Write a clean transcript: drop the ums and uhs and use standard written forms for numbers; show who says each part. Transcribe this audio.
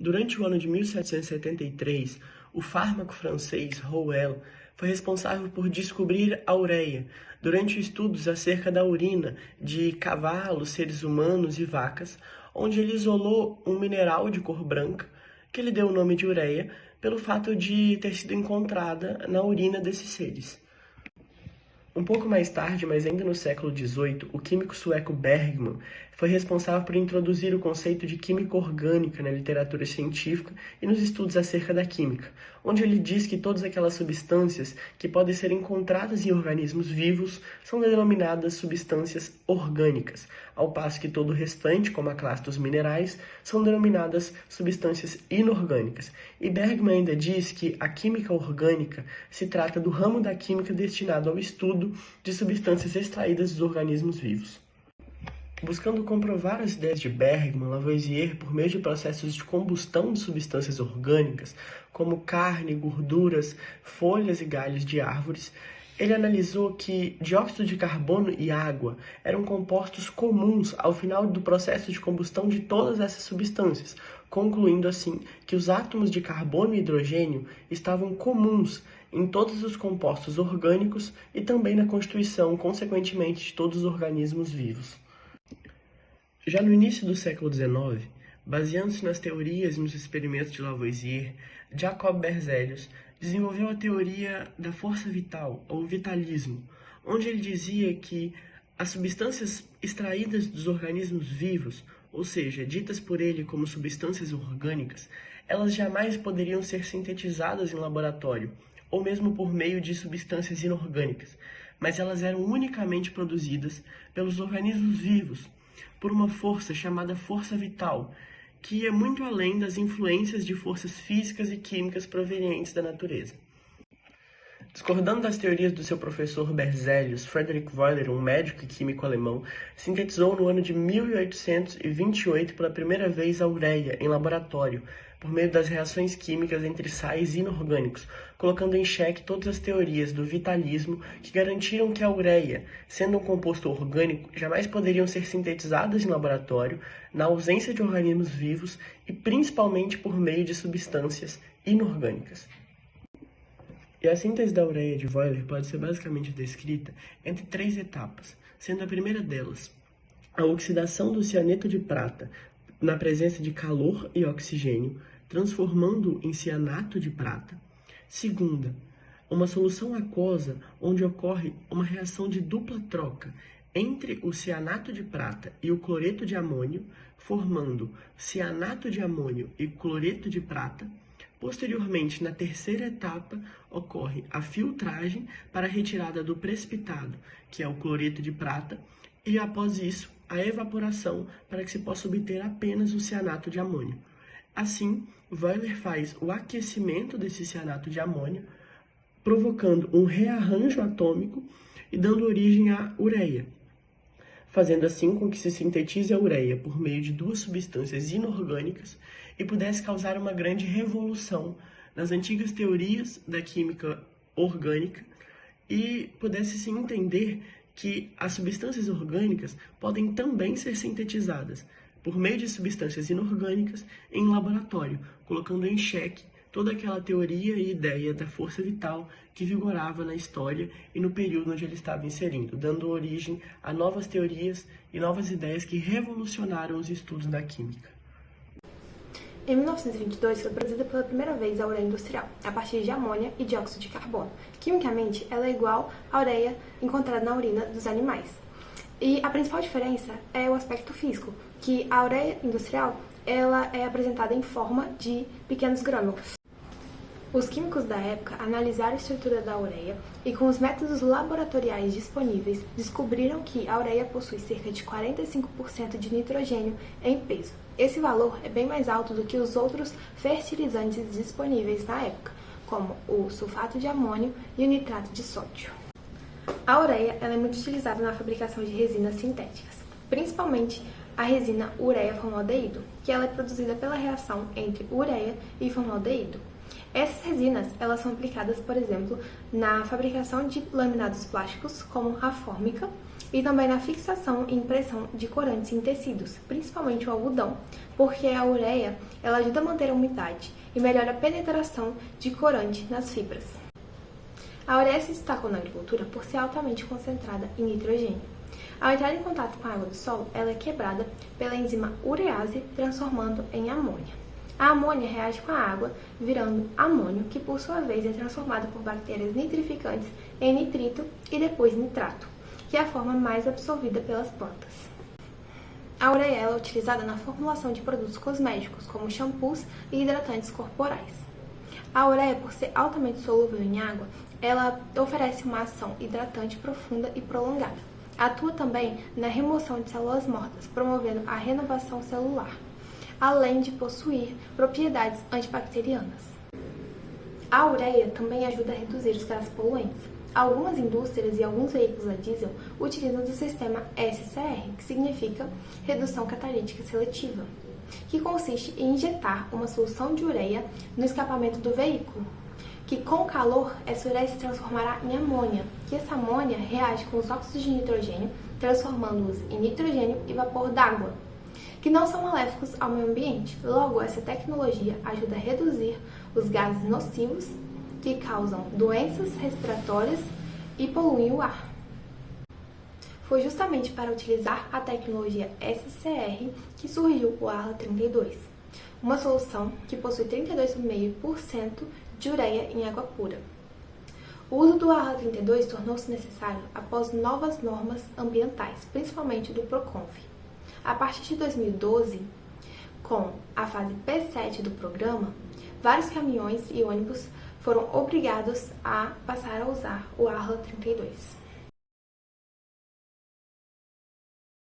Speaker 1: Durante o ano de 1773, o fármaco francês Rouelle foi responsável por descobrir a ureia, durante estudos acerca da urina de cavalos, seres humanos e vacas, onde ele isolou um mineral de cor branca, que lhe deu o nome de ureia, pelo fato de ter sido encontrada na urina desses seres. Um pouco mais tarde, mas ainda no século XVIII, o químico sueco Bergman foi responsável por introduzir o conceito de química orgânica na literatura científica e nos estudos acerca da química, onde ele diz que todas aquelas substâncias que podem ser encontradas em organismos vivos são denominadas substâncias orgânicas, ao passo que todo o restante, como a classe dos minerais, são denominadas substâncias inorgânicas. E Bergman ainda diz que a química orgânica se trata do ramo da química destinado ao estudo de substâncias extraídas dos organismos vivos. Buscando comprovar as ideias de Bergman, Lavoisier, por meio de processos de combustão de substâncias orgânicas, como carne, gorduras, folhas e galhos de árvores, ele analisou que dióxido de carbono e água eram compostos comuns ao final do processo de combustão de todas essas substâncias, concluindo assim que os átomos de carbono e hidrogênio estavam comuns em todos os compostos orgânicos e também na constituição, consequentemente, de todos os organismos vivos. Já no início do século XIX, baseando-se nas teorias e nos experimentos de Lavoisier, Jacob Berzelius desenvolveu a teoria da força vital, ou vitalismo, onde ele dizia que as substâncias extraídas dos organismos vivos, ou seja, ditas por ele como substâncias orgânicas, elas jamais poderiam ser sintetizadas em laboratório, ou mesmo por meio de substâncias inorgânicas, mas elas eram unicamente produzidas pelos organismos vivos, por uma força chamada força vital, que ia muito além das influências de forças físicas e químicas provenientes da natureza. Discordando das teorias do seu professor Berzelius, Friedrich Wöhler, um médico e químico alemão, sintetizou no ano de 1828 pela primeira vez a ureia em laboratório, por meio das reações químicas entre sais inorgânicos, colocando em xeque todas as teorias do vitalismo que garantiram que a ureia, sendo um composto orgânico, jamais poderiam ser sintetizadas em laboratório, na ausência de organismos vivos e principalmente por meio de substâncias inorgânicas. E a síntese da ureia de Wöhler pode ser basicamente descrita entre três etapas, sendo a primeira delas a oxidação do cianeto de prata na presença de calor e oxigênio, transformando-o em cianato de prata. Segunda, uma solução aquosa onde ocorre uma reação de dupla troca entre o cianato de prata e o cloreto de amônio, formando cianato de amônio e cloreto de prata. Posteriormente, na terceira etapa, ocorre a filtragem para a retirada do precipitado, que é o cloreto de prata, e após isso, a evaporação para que se possa obter apenas o cianato de amônio. Assim, Wöhler faz o aquecimento desse cianato de amônio, provocando um rearranjo atômico e dando origem à ureia, fazendo assim com que se sintetize a ureia por meio de duas substâncias inorgânicas e pudesse causar uma grande revolução nas antigas teorias da química orgânica e pudesse se entender que as substâncias orgânicas podem também ser sintetizadas por meio de substâncias inorgânicas em laboratório, colocando em xeque toda aquela teoria e ideia da força vital que vigorava na história e no período onde ele estava inserindo, dando origem a novas teorias e novas ideias que revolucionaram os estudos da química.
Speaker 2: Em 1922, foi produzida pela primeira vez a ureia industrial, a partir de amônia e dióxido de carbono. Quimicamente, ela é igual à ureia encontrada na urina dos animais. E a principal diferença é o aspecto físico, que a ureia industrial ela é apresentada em forma de pequenos grânulos. Os químicos da época analisaram a estrutura da ureia e, com os métodos laboratoriais disponíveis, descobriram que a ureia possui cerca de 45% de nitrogênio em peso. Esse valor é bem mais alto do que os outros fertilizantes disponíveis na época, como o sulfato de amônio e o nitrato de sódio. A ureia ela é muito utilizada na fabricação de resinas sintéticas, principalmente a resina ureia-formaldeído, que ela é produzida pela reação entre ureia e formaldeído. Essas resinas elas são aplicadas, por exemplo, na fabricação de laminados plásticos, como a fórmica, e também na fixação e impressão de corantes em tecidos, principalmente o algodão, porque a ureia ela ajuda a manter a umidade e melhora a penetração de corante nas fibras. A ureia se destacou na agricultura por ser altamente concentrada em nitrogênio. Ao entrar em contato com a água do solo, ela é quebrada pela enzima urease, transformando em amônia. A amônia reage com a água, virando amônio, que por sua vez é transformado por bactérias nitrificantes em nitrito e depois nitrato, que é a forma mais absorvida pelas plantas. A ureia é utilizada na formulação de produtos cosméticos, como shampoos e hidratantes corporais. A ureia, por ser altamente solúvel em água, ela oferece uma ação hidratante profunda e prolongada. Atua também na remoção de células mortas, promovendo a renovação celular, além de possuir propriedades antibacterianas. A ureia também ajuda a reduzir os gases poluentes. Algumas indústrias e alguns veículos a diesel utilizam o sistema SCR, que significa redução catalítica seletiva, que consiste em injetar uma solução de ureia no escapamento do veículo, que com calor essa ureia se transformará em amônia, que essa amônia reage com os óxidos de nitrogênio, transformando-os em nitrogênio e vapor d'água, que não são maléficos ao meio ambiente. Logo, essa tecnologia ajuda a reduzir os gases nocivos que causam doenças respiratórias e poluem o ar. Foi justamente para utilizar a tecnologia SCR que surgiu o Arla 32, uma solução que possui 32,5% de ureia em água pura. O uso do Arla 32 tornou-se necessário após novas normas ambientais, principalmente do Proconf. A partir de 2012, com a fase P7 do programa, vários caminhões e ônibus foram obrigados a passar a usar o Arla 32.